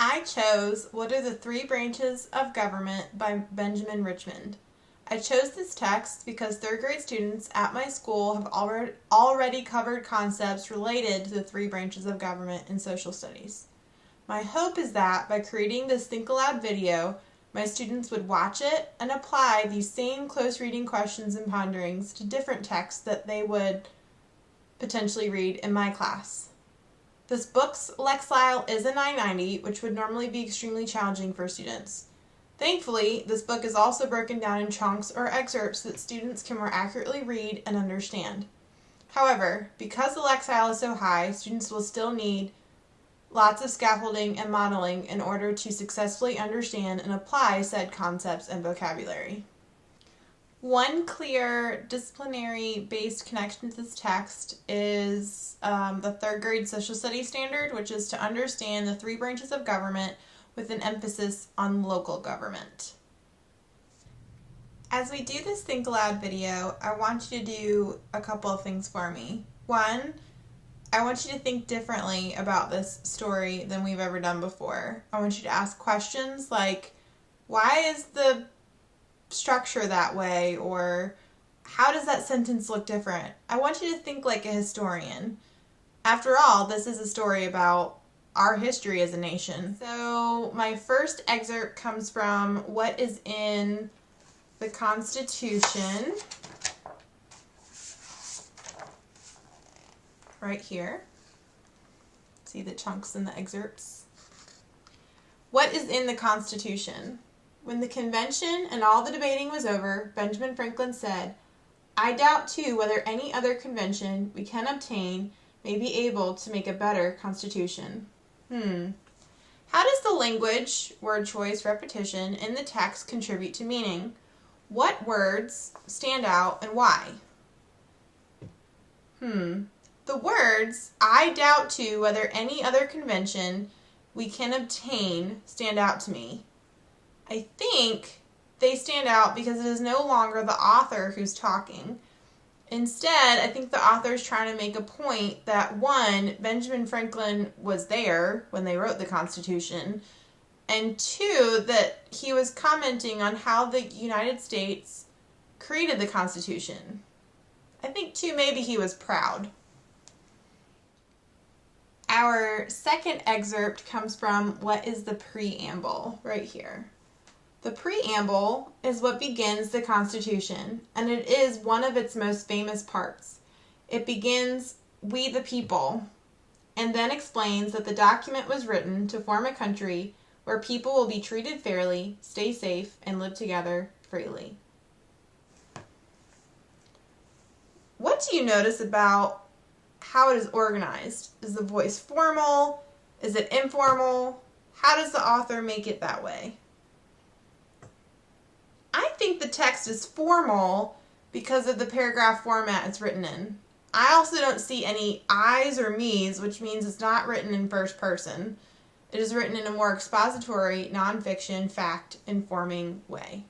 I chose What Are the Three Branches of Government by Benjamin Richmond. I chose this text because third grade students at my school have already covered concepts related to the three branches of government in social studies. My hope is that by creating this Think Aloud video, my students would watch it and apply these same close reading questions and ponderings to different texts that they would potentially read in my class. This book's Lexile is a 990, which would normally be extremely challenging for students. Thankfully, this book is also broken down in chunks or excerpts that students can more accurately read and understand. However, because the Lexile is so high, students will still need lots of scaffolding and modeling in order to successfully understand and apply said concepts and vocabulary. One clear disciplinary-based connection to this text is the third grade social studies standard, which is to understand the three branches of government with an emphasis on local government. As we do this Think Aloud video, I want you to do a couple of things for me. One, I want you to think differently about this story than we've ever done before. I want you to ask questions like, why is the structure that way? Or how does that sentence look different? I want you to think like a historian. After all, this is a story about our history as a nation. So my first excerpt comes from what is in the Constitution, right here. See the chunks in the excerpts. What is in the Constitution? When the convention and all the debating was over, Benjamin Franklin said, "I doubt too whether any other convention we can obtain may be able to make a better constitution." How does the language, word choice, repetition in the text contribute to meaning? What words stand out and why? The words, "I doubt too whether any other convention we can obtain" stand out to me. I think they stand out because it is no longer the author who's talking. Instead, I think the author is trying to make a point that, one, Benjamin Franklin was there when they wrote the Constitution, and two, that he was commenting on how the United States created the Constitution. I think, too, maybe he was proud. Our second excerpt comes from what is the preamble, right here. The preamble is what begins the Constitution, and it is one of its most famous parts. It begins, "We the people," and then explains that the document was written to form a country where people will be treated fairly, stay safe, and live together freely. What do you notice about how it is organized? Is the voice formal? Is it informal? How does the author make it that way? I think the text is formal because of the paragraph format it's written in. I also don't see any I's or me's, which means it's not written in first person. It is written in a more expository, nonfiction, fact-informing way.